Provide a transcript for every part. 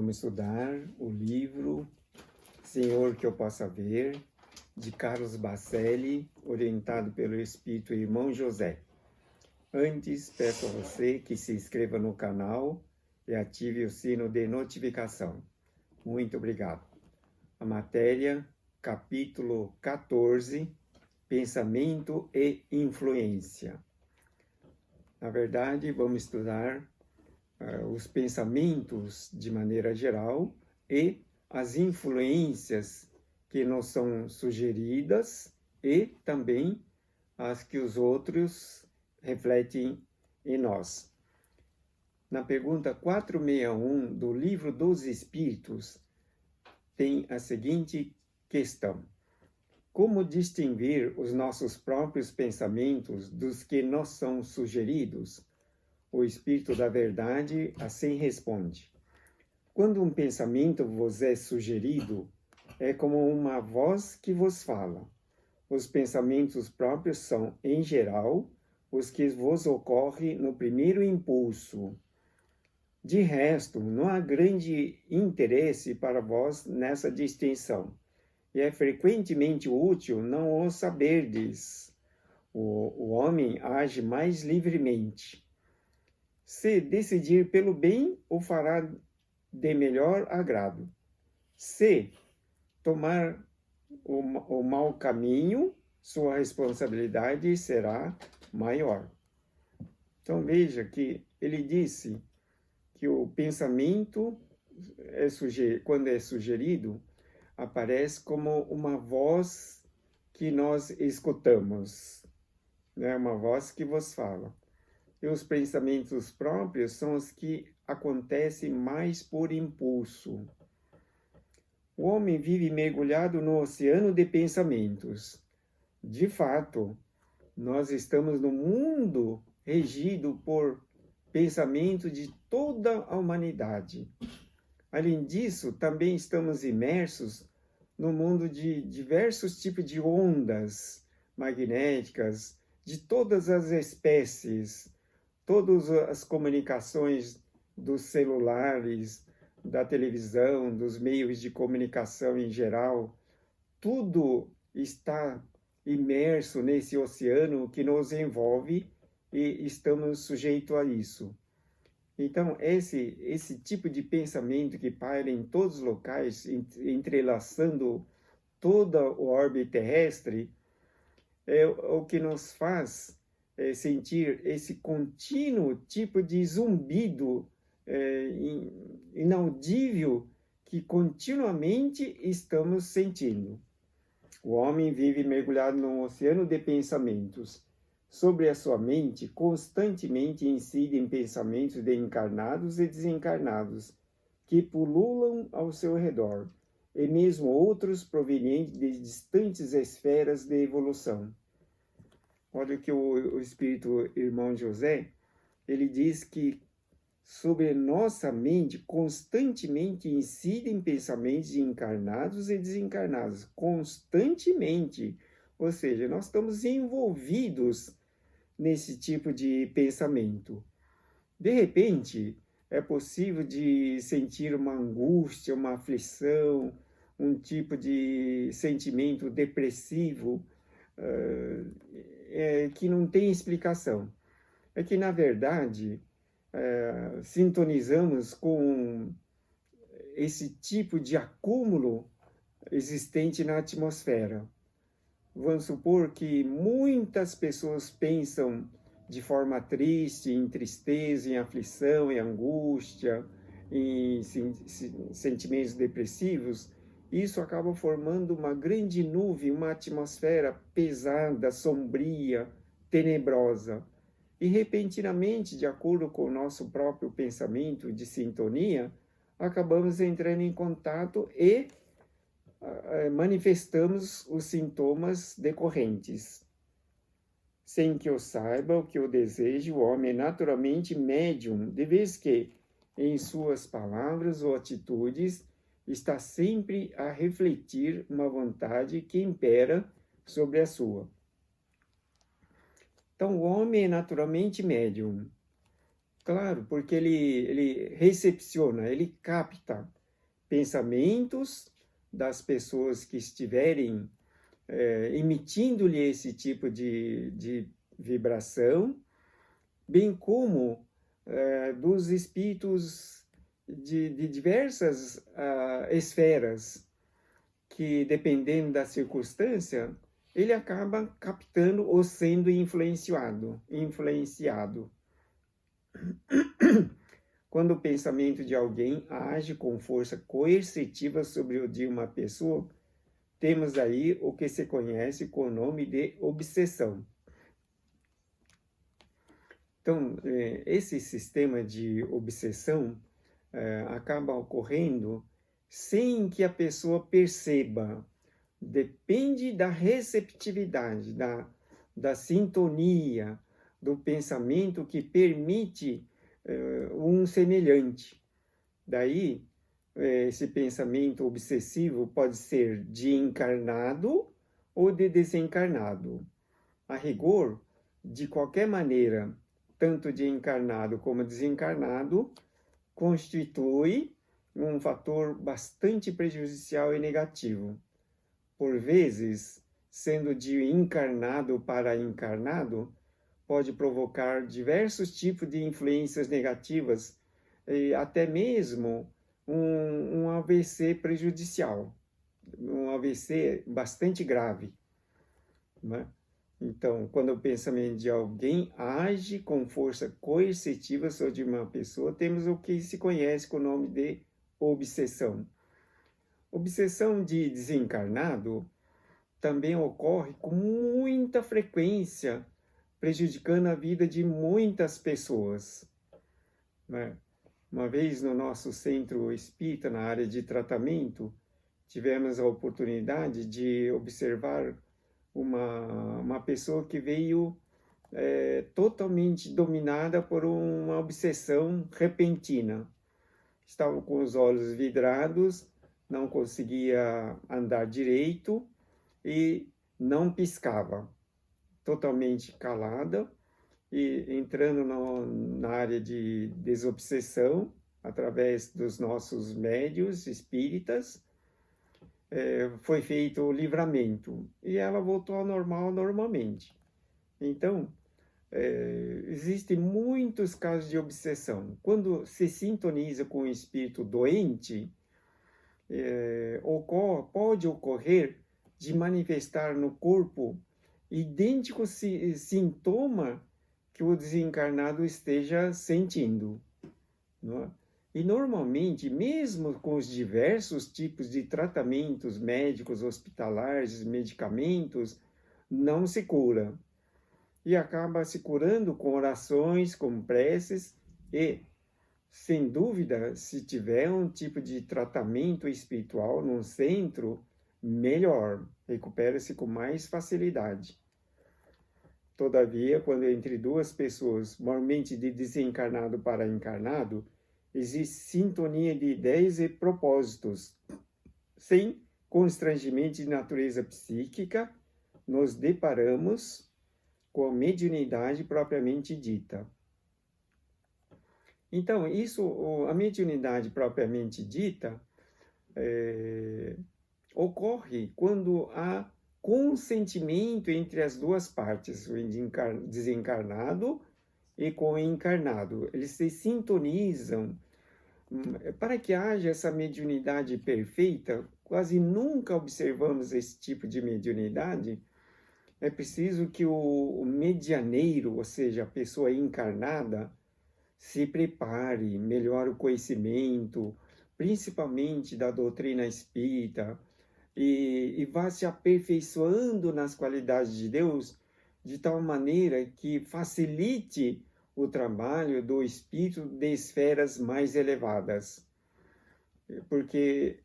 Vamos estudar o livro Senhor que eu possa ver, de Carlos Bacelli, orientado pelo Espírito Irmão José. Antes, peço a você que se inscreva no canal e ative o sino de notificação. Muito obrigado. A matéria, capítulo 14, Pensamento e Influência. Na verdade, vamos estudar os pensamentos de maneira geral e as influências que nos são sugeridas e também as que os outros refletem em nós. Na pergunta 461 do Livro dos Espíritos, tem a seguinte questão: como distinguir os nossos próprios pensamentos dos que nos são sugeridos? O Espírito da Verdade assim responde: quando um pensamento vos é sugerido, é como uma voz que vos fala. Os pensamentos próprios são, em geral, os que vos ocorrem no primeiro impulso. De resto, não há grande interesse para vós nessa distinção, e é frequentemente útil não o saberdes. O homem age mais livremente. Se decidir pelo bem, o fará de melhor agrado. Se tomar o mau caminho, sua responsabilidade será maior. Então veja que ele disse que o pensamento, quando é sugerido, aparece como uma voz que nós escutamos, né? Uma voz que vos fala. E os pensamentos próprios são os que acontecem mais por impulso. O homem vive mergulhado no oceano de pensamentos. De fato, nós estamos no mundo regido por pensamento de toda a humanidade. Além disso, também estamos imersos no mundo de diversos tipos de ondas magnéticas, de todas as espécies, todas as comunicações dos celulares, da televisão, dos meios de comunicação em geral, tudo está imerso nesse oceano que nos envolve e estamos sujeitos a isso. Então, esse tipo de pensamento que paira em todos os locais, entrelaçando toda o orbe terrestre, é o que nos faz sentir esse contínuo tipo de zumbido inaudível que continuamente estamos sentindo. O homem vive mergulhado num oceano de pensamentos. Sobre a sua mente, constantemente incidem pensamentos de encarnados e desencarnados, que pululam ao seu redor, e mesmo outros provenientes de distantes esferas de evolução. Olha o que o Espírito Irmão José, ele diz que sobre nossa mente constantemente incidem pensamentos de encarnados e desencarnados, constantemente. Ou seja, nós estamos envolvidos nesse tipo de pensamento. De repente, é possível de sentir uma angústia, uma aflição, um tipo de sentimento depressivo, que não tem explicação. É que, na verdade, sintonizamos com esse tipo de acúmulo existente na atmosfera. Vamos supor que muitas pessoas pensam de forma triste, em tristeza, em aflição, em angústia, em sentimentos depressivos. Isso acaba formando uma grande nuvem, uma atmosfera pesada, sombria, tenebrosa. E repentinamente, de acordo com o nosso próprio pensamento de sintonia, acabamos entrando em contato e manifestamos os sintomas decorrentes. Sem que eu saiba o que eu desejo, o homem é naturalmente médium, de vez que, em suas palavras ou atitudes, está sempre a refletir uma vontade que impera sobre a sua. Então, o homem é naturalmente médium. Claro, porque ele recepciona, ele capta pensamentos das pessoas que estiverem emitindo-lhe esse tipo de vibração, bem como dos espíritos de diversas esferas, que, dependendo da circunstância, ele acaba captando ou sendo influenciado. Quando o pensamento de alguém age com força coercitiva sobre o de uma pessoa, temos aí o que se conhece com o nome de obsessão. Então, esse sistema de obsessão acaba ocorrendo sem que a pessoa perceba. Depende da receptividade, da sintonia, do pensamento que permite um semelhante. Daí, esse pensamento obsessivo pode ser de encarnado ou de desencarnado. A rigor, de qualquer maneira, tanto de encarnado como desencarnado, constitui um fator bastante prejudicial e negativo. Por vezes, sendo de encarnado para encarnado, pode provocar diversos tipos de influências negativas e até mesmo um AVC prejudicial, um AVC bastante grave, né? Então, quando o pensamento de alguém age com força coercitiva sobre uma pessoa, temos o que se conhece com o nome de obsessão. Obsessão de desencarnado também ocorre com muita frequência, prejudicando a vida de muitas pessoas, né? Uma vez no nosso centro espírita, na área de tratamento, tivemos a oportunidade de observar uma pessoa que veio totalmente dominada por uma obsessão repentina. Estava com os olhos vidrados, não conseguia andar direito e não piscava, totalmente calada, e entrando na área de desobsessão, através dos nossos médios espíritas, foi feito o livramento, e ela voltou ao normal normalmente. Então, existem muitos casos de obsessão. Quando se sintoniza com o espírito doente, pode ocorrer de manifestar no corpo idêntico sintoma que o desencarnado esteja sentindo, não é? E normalmente, mesmo com os diversos tipos de tratamentos médicos, hospitalares, medicamentos, não se cura. E acaba se curando com orações, com preces e, sem dúvida, se tiver um tipo de tratamento espiritual num centro, melhor, recupera-se com mais facilidade. Todavia, quando entre duas pessoas, normalmente de desencarnado para encarnado, existe sintonia de ideias e propósitos, sem constrangimento de natureza psíquica, nos deparamos com a mediunidade propriamente dita. Então, a mediunidade propriamente dita ocorre quando há consentimento entre as duas partes, o desencarnado e com o encarnado. Eles se sintonizam. Para que haja essa mediunidade perfeita, quase nunca observamos esse tipo de mediunidade. É preciso que o medianeiro, ou seja, a pessoa encarnada, se prepare, melhore o conhecimento, principalmente da doutrina espírita, e vá se aperfeiçoando nas qualidades de Deus, de tal maneira que facilite o trabalho do espírito de esferas mais elevadas. Porque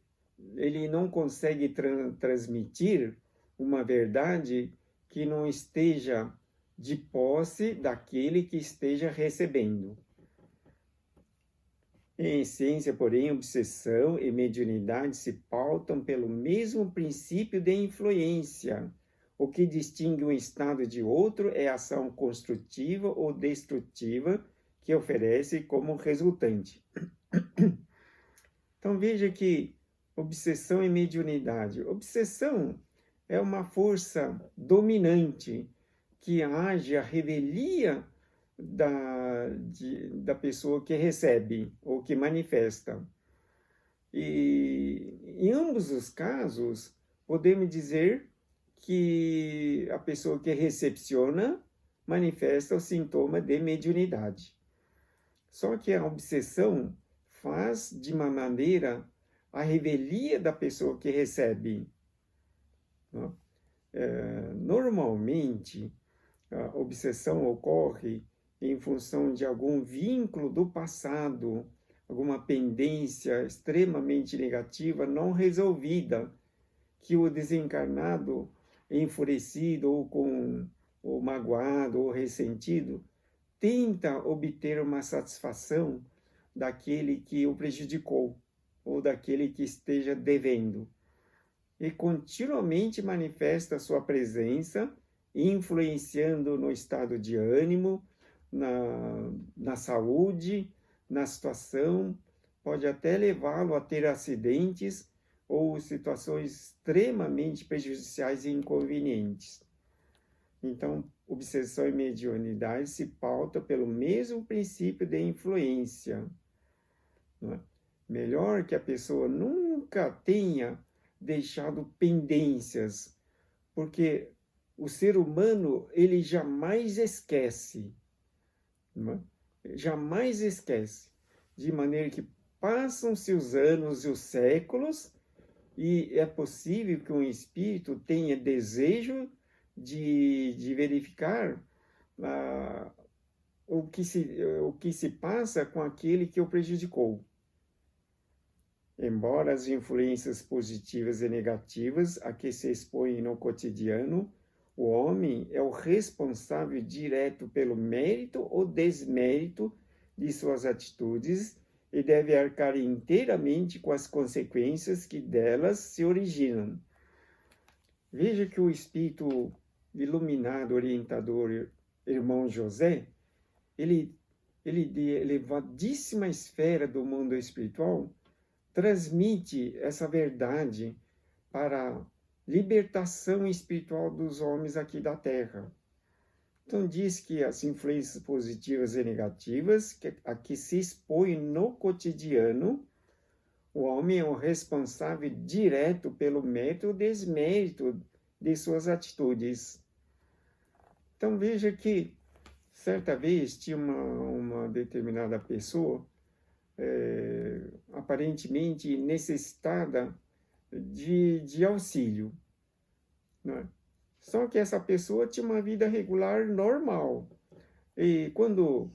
ele não consegue transmitir uma verdade que não esteja de posse daquele que esteja recebendo. Em essência, porém, obsessão e mediunidade se pautam pelo mesmo princípio de influência. O que distingue um estado de outro é a ação construtiva ou destrutiva que oferece como resultante. Então veja que obsessão e mediunidade. Obsessão é uma força dominante que age à revelia da pessoa que recebe ou que manifesta. E em ambos os casos, podemos dizer que a pessoa que recepciona manifesta o sintoma de mediunidade. Só que a obsessão faz de uma maneira a revelia da pessoa que recebe. Normalmente, a obsessão ocorre em função de algum vínculo do passado, alguma pendência extremamente negativa não resolvida, que o desencarnado, enfurecido ou magoado ou ressentido, tenta obter uma satisfação daquele que o prejudicou ou daquele que esteja devendo. E continuamente manifesta sua presença, influenciando no estado de ânimo, na saúde, na situação, pode até levá-lo a ter acidentes ou situações extremamente prejudiciais e inconvenientes. Então, obsessão e mediunidade se pauta pelo mesmo princípio de influência. Não é? Melhor que a pessoa nunca tenha deixado pendências, porque o ser humano, ele jamais esquece. Não é? Jamais esquece. De maneira que passam-se os anos e os séculos, e é possível que um espírito tenha desejo de verificar o que se passa com aquele que o prejudicou. Embora as influências positivas e negativas a que se expõe no cotidiano, o homem é o responsável direto pelo mérito ou desmérito de suas atitudes e deve arcar inteiramente com as consequências que delas se originam. Veja que o espírito iluminado, orientador, irmão José, ele de elevadíssima esfera do mundo espiritual, transmite essa verdade para a libertação espiritual dos homens aqui da Terra. Então diz que as influências positivas e negativas a que se expõe no cotidiano, o homem é o responsável direto pelo mérito ou desmérito de suas atitudes. Então veja que certa vez tinha uma determinada pessoa aparentemente necessitada de auxílio, não é? Só que essa pessoa tinha uma vida regular normal. E quando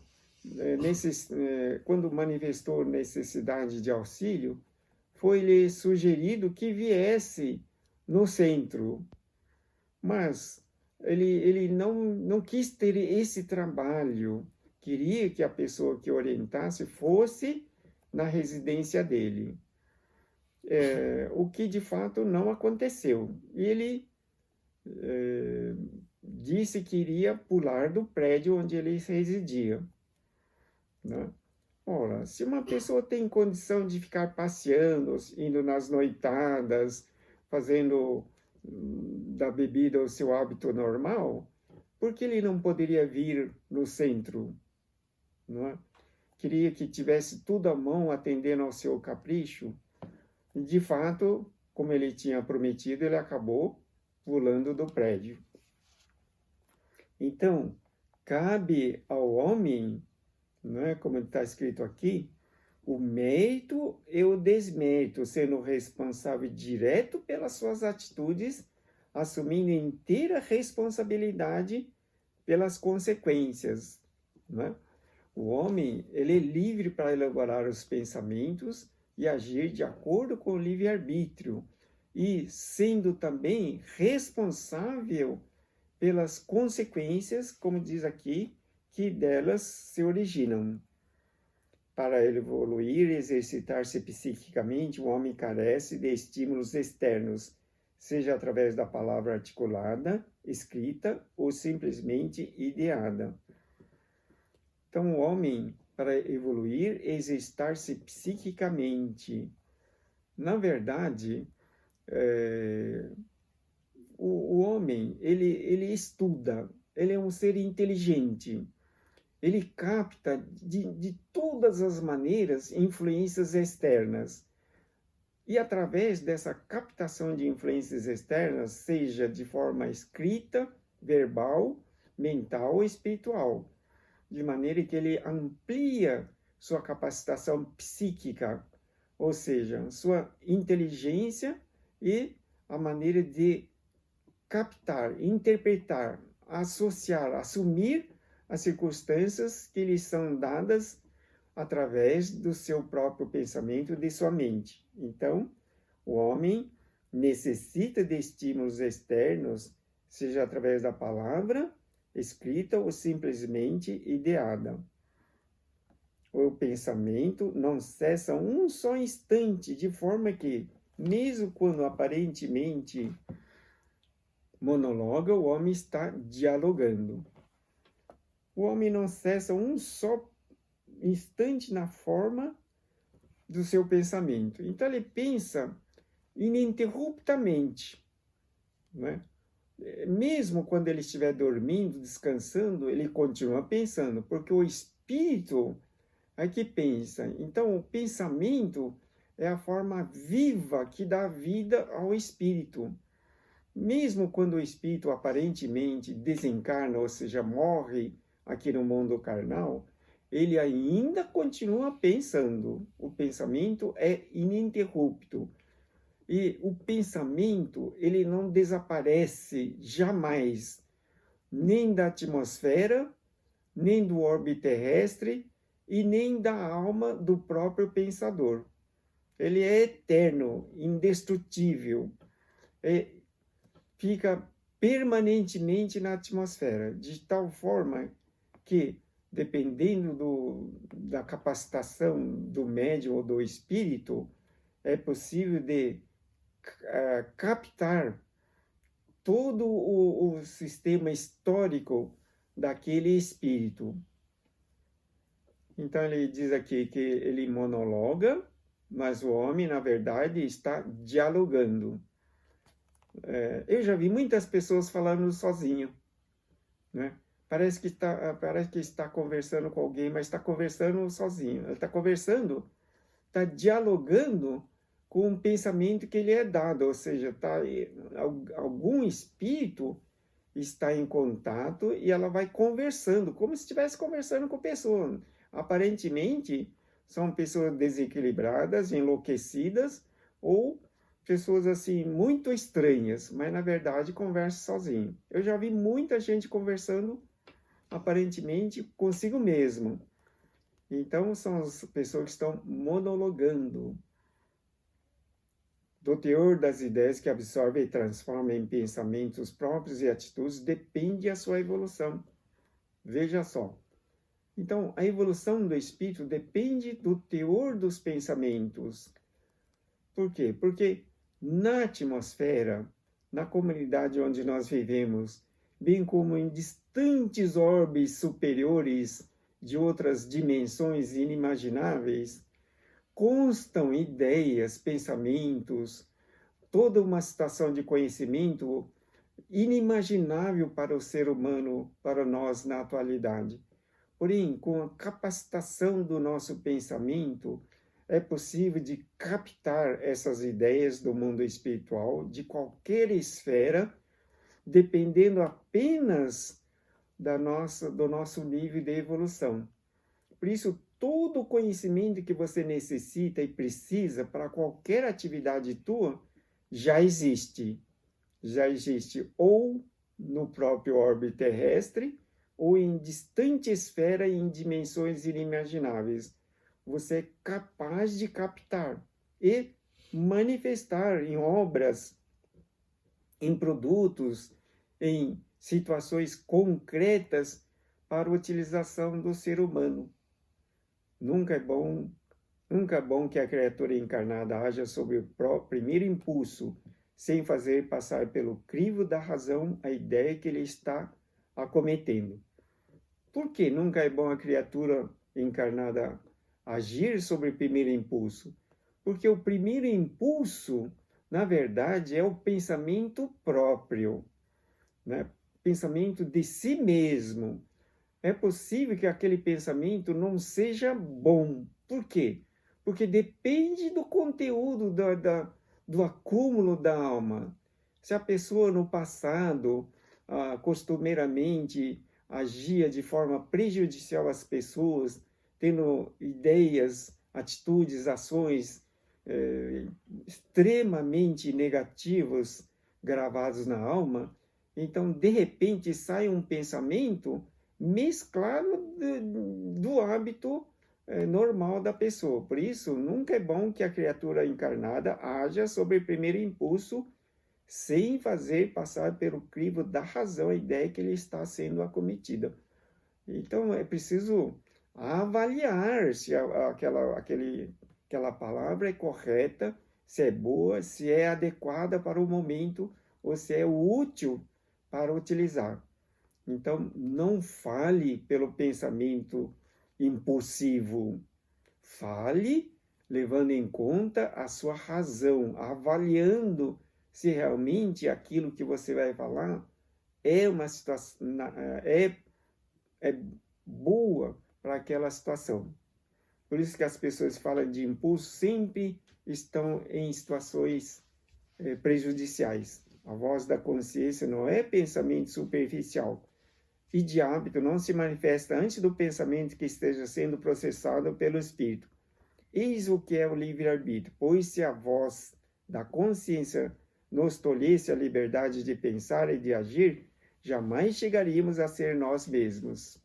manifestou necessidade de auxílio, foi-lhe sugerido que viesse no centro. Mas ele não quis ter esse trabalho. Queria que a pessoa que orientasse fosse na residência dele. O que de fato não aconteceu. E ele disse que iria pular do prédio onde ele residia. Né? Ora, se uma pessoa tem condição de ficar passeando, indo nas noitadas, fazendo da bebida o seu hábito normal, por que ele não poderia vir no centro? Não é? Queria que tivesse tudo à mão, atendendo ao seu capricho. E, de fato, como ele tinha prometido, ele acabou pulando do prédio. Então, cabe ao homem, não é, como está escrito aqui, o mérito e o desmérito, sendo responsável direto pelas suas atitudes, assumindo inteira responsabilidade pelas consequências. Não é? O homem, ele é livre para elaborar os pensamentos e agir de acordo com o livre-arbítrio, e sendo também responsável pelas consequências, como diz aqui, que delas se originam. Para evoluir e exercitar-se psiquicamente, o homem carece de estímulos externos, seja através da palavra articulada, escrita ou simplesmente ideada. Então, o homem, para evoluir, exercitar-se psiquicamente, Na verdade, o homem, ele estuda, ele é um ser inteligente, ele capta de todas as maneiras influências externas. E através dessa captação de influências externas, seja de forma escrita, verbal, mental ou espiritual, de maneira que ele amplia sua capacitação psíquica, ou seja, sua inteligência e a maneira de captar, interpretar, associar, assumir as circunstâncias que lhe são dadas através do seu próprio pensamento, de sua mente. Então, o homem necessita de estímulos externos, seja através da palavra, escrita ou simplesmente ideada. O pensamento não cessa um só instante, de forma que, mesmo quando aparentemente monologa, o homem está dialogando. O homem não cessa um só instante na forma do seu pensamento. Então ele pensa ininterruptamente, né? Mesmo quando ele estiver dormindo, descansando, ele continua pensando, porque o espírito é que pensa. Então o pensamento é a forma viva que dá vida ao espírito. Mesmo quando o espírito aparentemente desencarna, ou seja, morre aqui no mundo carnal, ele ainda continua pensando. O pensamento é ininterrupto. E o pensamento, ele não desaparece jamais, nem da atmosfera, nem do orbe terrestre e nem da alma do próprio pensador. Ele é eterno, indestrutível. Fica permanentemente na atmosfera, de tal forma que, dependendo da capacitação do médium ou do espírito, é possível de captar todo o sistema histórico daquele espírito. Então ele diz aqui que ele monologa, mas o homem, na verdade, está dialogando. Eu já vi muitas pessoas falando sozinho, né? Parece que está conversando com alguém, mas está conversando sozinho. Ele está conversando, está dialogando com um pensamento que lhe é dado, ou seja, algum espírito está em contato e ela vai conversando, como se estivesse conversando com pessoa. Aparentemente, são pessoas desequilibradas, enlouquecidas ou pessoas assim muito estranhas, mas na verdade conversa sozinho. Eu já vi muita gente conversando aparentemente consigo mesmo. Então são as pessoas que estão monologando. Do teor das ideias que absorve e transforma em pensamentos próprios e atitudes depende a sua evolução. Veja só. Então, a evolução do espírito depende do teor dos pensamentos. Por quê? Porque na atmosfera, na comunidade onde nós vivemos, bem como em distantes orbes superiores de outras dimensões inimagináveis, constam ideias, pensamentos, toda uma situação de conhecimento inimaginável para o ser humano, para nós na atualidade. Porém, com a capacitação do nosso pensamento, é possível de captar essas ideias do mundo espiritual, de qualquer esfera, dependendo apenas do nosso nível de evolução. Por isso, todo o conhecimento que você necessita e precisa para qualquer atividade tua já existe. Já existe ou no próprio orbe terrestre ou em distante esfera e em dimensões inimagináveis. Você é capaz de captar e manifestar em obras, em produtos, em situações concretas para a utilização do ser humano. Nunca é bom que a criatura encarnada haja sob o primeiro impulso, sem fazer passar pelo crivo da razão a ideia que ele está acometendo. Por que nunca é bom a criatura encarnada agir sobre o primeiro impulso? Porque o primeiro impulso, na verdade, é o pensamento próprio, né? Pensamento de si mesmo. É possível que aquele pensamento não seja bom. Por quê? Porque depende do conteúdo do acúmulo da alma. Se a pessoa no passado, costumeiramente, agia de forma prejudicial às pessoas, tendo ideias, atitudes, ações extremamente negativas gravadas na alma, então, de repente, sai um pensamento mesclado do hábito normal da pessoa. Por isso, nunca é bom que a criatura encarnada haja sobre o primeiro impulso, sem fazer passar pelo crivo da razão a ideia que ele está sendo acometida. Então, é preciso avaliar se aquela palavra é correta, se é boa, se é adequada para o momento ou se é útil para utilizar. Então, não fale pelo pensamento impulsivo. Fale levando em conta a sua razão, avaliando se realmente aquilo que você vai falar é uma situação, é boa para aquela situação. Por isso que as pessoas falam de impulso, sempre estão em situações prejudiciais. A voz da consciência não é pensamento superficial. E de hábito não se manifesta antes do pensamento que esteja sendo processado pelo espírito. Eis o que é o livre-arbítrio, pois se a voz da consciência nos tolhesse a liberdade de pensar e de agir, jamais chegaríamos a ser nós mesmos.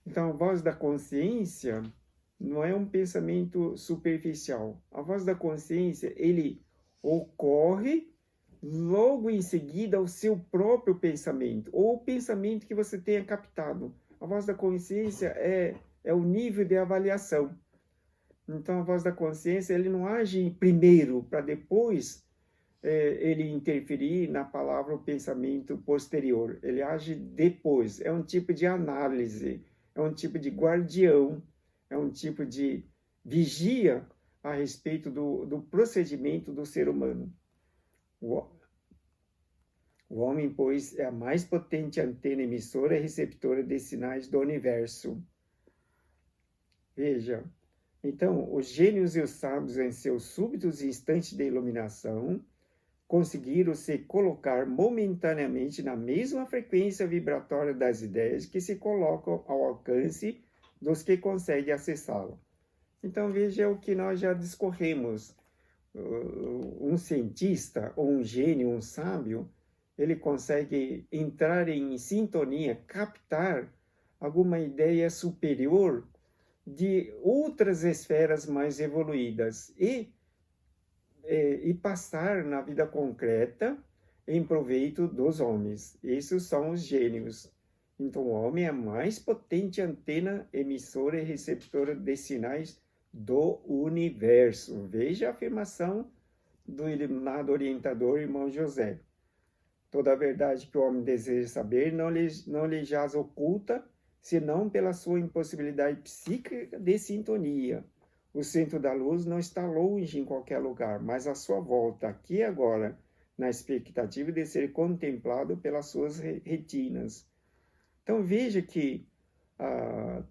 Então, a voz da consciência não é um pensamento superficial. A voz da consciência, ele ocorre logo em seguida ao seu próprio pensamento, ou o pensamento que você tenha captado. A voz da consciência é o nível de avaliação. Então, a voz da consciência, ele não age primeiro, para depois ele interferir na palavra ou pensamento posterior. Ele age depois. É um tipo de análise, é um tipo de guardião, é um tipo de vigia a respeito do procedimento do ser humano. O homem, pois, é a mais potente antena emissora e receptora de sinais do universo. Veja, então, os gênios e os sábios, em seus súbitos instantes de iluminação, conseguiram se colocar momentaneamente na mesma frequência vibratória das ideias que se colocam ao alcance dos que conseguem acessá-la. Então, veja o que nós já discorremos. Um cientista, ou um gênio, um sábio, ele consegue entrar em sintonia, captar alguma ideia superior de outras esferas mais evoluídas e passar na vida concreta em proveito dos homens. Esses são os gênios. Então, o homem é a mais potente antena emissora e receptora de sinais do universo. Veja a afirmação do iluminado orientador, irmão José. Toda a verdade que o homem deseja saber não lhe jaz oculta, senão pela sua impossibilidade psíquica de sintonia. O centro da luz não está longe em qualquer lugar, mas à sua volta, aqui e agora, na expectativa de ser contemplado pelas suas retinas. Então veja que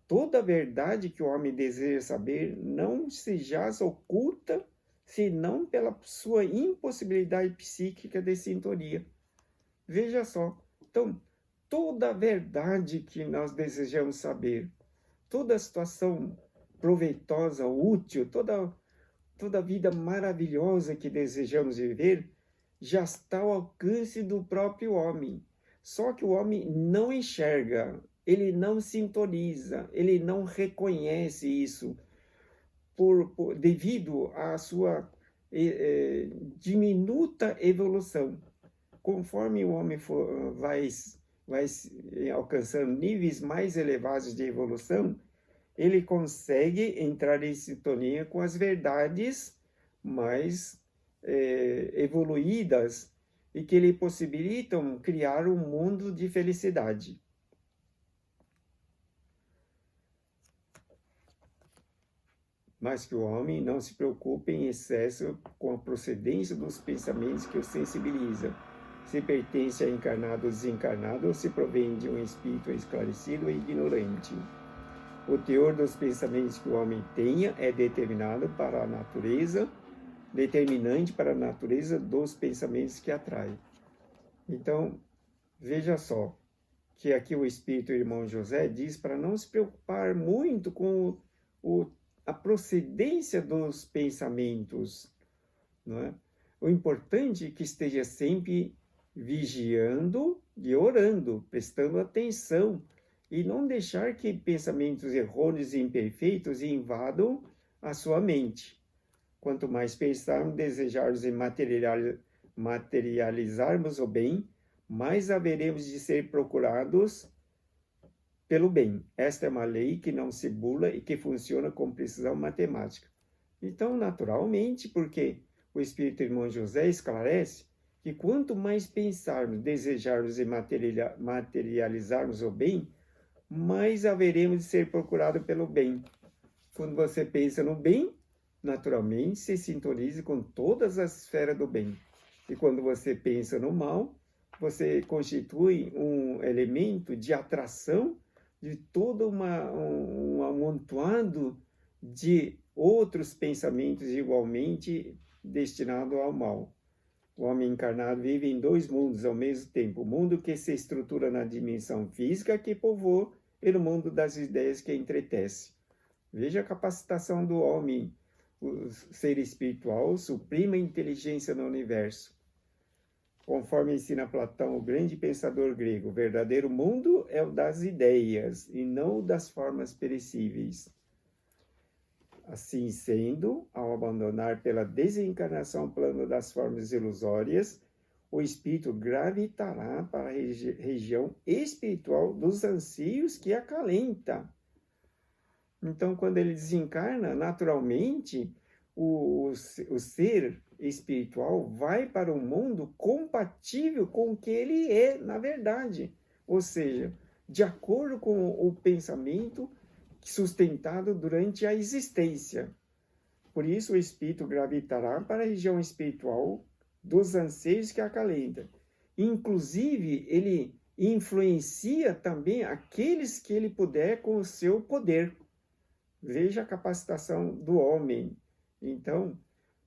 toda a verdade que o homem deseja saber não se jaz oculta, senão pela sua impossibilidade psíquica de sintonia. Veja só, então, toda a verdade que nós desejamos saber, toda a situação proveitosa, útil, toda a vida maravilhosa que desejamos viver, já está ao alcance do próprio homem. Só que o homem não enxerga, ele não sintoniza, ele não reconhece isso, devido à sua diminuta evolução. Conforme o homem vai alcançando níveis mais elevados de evolução, ele consegue entrar em sintonia com as verdades mais evoluídas e que lhe possibilitam criar um mundo de felicidade. mas que o homem não se preocupe em excesso com a procedência dos pensamentos que o sensibiliza, se pertence a encarnado ou desencarnado, ou se provém de um espírito esclarecido ou ignorante. O teor dos pensamentos que o homem tenha é determinante para a natureza dos pensamentos que atrai. Então, veja só, que aqui o Espírito Irmão José diz para não se preocupar muito com a procedência dos pensamentos, não é? O importante é que esteja sempre vigiando e orando, prestando atenção, e não deixar que pensamentos errôneos e imperfeitos invadam a sua mente. Quanto mais pensarmos, desejarmos e materializarmos o bem, mais haveremos de ser procurados pelo bem. Esta é uma lei que não se bula e que funciona com precisão matemática. Então, naturalmente, porque o Espírito Irmão José esclarece que quanto mais pensarmos, desejarmos e materializarmos o bem, mais haveremos de ser procurados pelo bem. Quando você pensa no bem, naturalmente se sintonize com todas as esferas do bem. E quando você pensa no mal, você constitui um elemento de atração de todo um amontoado de outros pensamentos igualmente destinados ao mal. O homem encarnado vive em dois mundos ao mesmo tempo: o mundo que se estrutura na dimensão física que povoa e no mundo das ideias que entretece. Veja a capacitação do homem. O ser espiritual suprime a inteligência no universo. Conforme ensina Platão, o grande pensador grego, o verdadeiro mundo é o das ideias e não o das formas perecíveis. Assim sendo, ao abandonar pela desencarnação o plano das formas ilusórias, o espírito gravitará para a região espiritual dos anseios que acalenta. Então, quando ele desencarna, naturalmente, o ser espiritual vai para um mundo compatível com o que ele é, na verdade. Ou seja, de acordo com o pensamento sustentado durante a existência. Por isso, o espírito gravitará para a região espiritual dos anseios que acalenta. Inclusive, ele influencia também aqueles que ele puder com o seu poder. Veja a capacitação do homem. Então,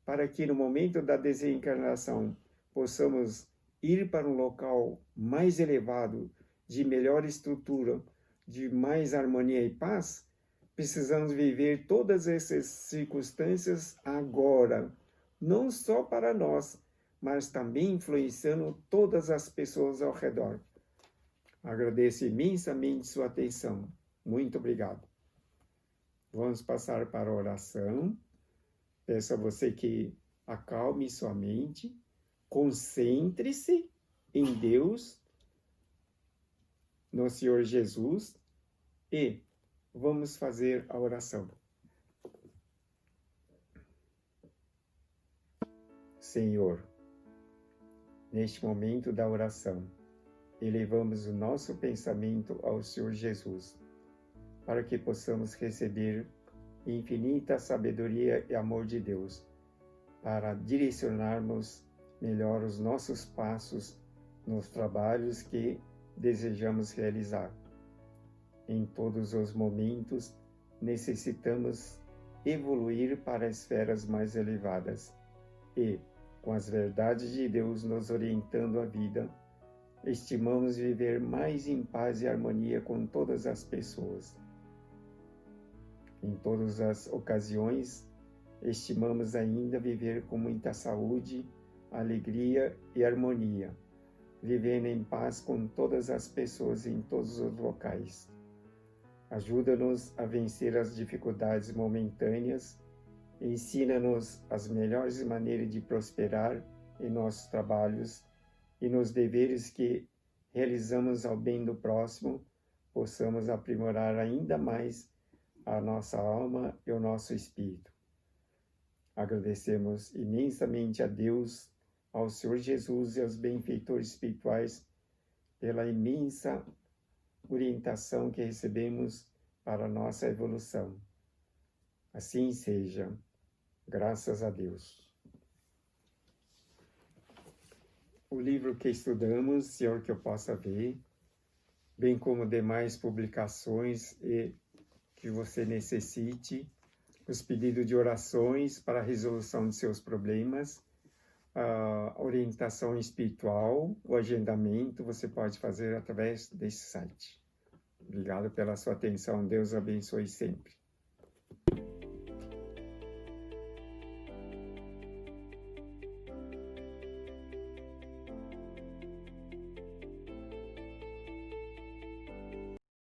para que no momento da desencarnação possamos ir para um local mais elevado, de melhor estrutura, de mais harmonia e paz, precisamos viver todas essas circunstâncias agora, não só para nós, mas também influenciando todas as pessoas ao redor. Agradeço imensamente sua atenção. Muito obrigado. Vamos passar para a oração. Peço a você que acalme sua mente, concentre-se em Deus, no Senhor Jesus, e vamos fazer a oração. Senhor, neste momento da oração, elevamos o nosso pensamento ao Senhor Jesus, para que possamos receber infinita sabedoria e amor de Deus, para direcionarmos melhor os nossos passos nos trabalhos que desejamos realizar. Em todos os momentos, necessitamos evoluir para esferas mais elevadas e, com as verdades de Deus nos orientando a vida, estimamos viver mais em paz e harmonia com todas as pessoas. Em todas as ocasiões, estimamos ainda viver com muita saúde, alegria e harmonia, vivendo em paz com todas as pessoas em todos os locais. Ajuda-nos a vencer as dificuldades momentâneas, ensina-nos as melhores maneiras de prosperar em nossos trabalhos e nos deveres que realizamos ao bem do próximo, possamos aprimorar ainda mais a nossa alma e o nosso espírito. Agradecemos imensamente a Deus, ao Senhor Jesus e aos benfeitores espirituais pela imensa orientação que recebemos para a nossa evolução. Assim seja. Graças a Deus. O livro que estudamos, Senhor, que eu possa ver, bem como demais publicações e que você necessite, os pedidos de orações para a resolução de seus problemas, a orientação espiritual, o agendamento, você pode fazer através desse site. Obrigado pela sua atenção. Deus abençoe sempre.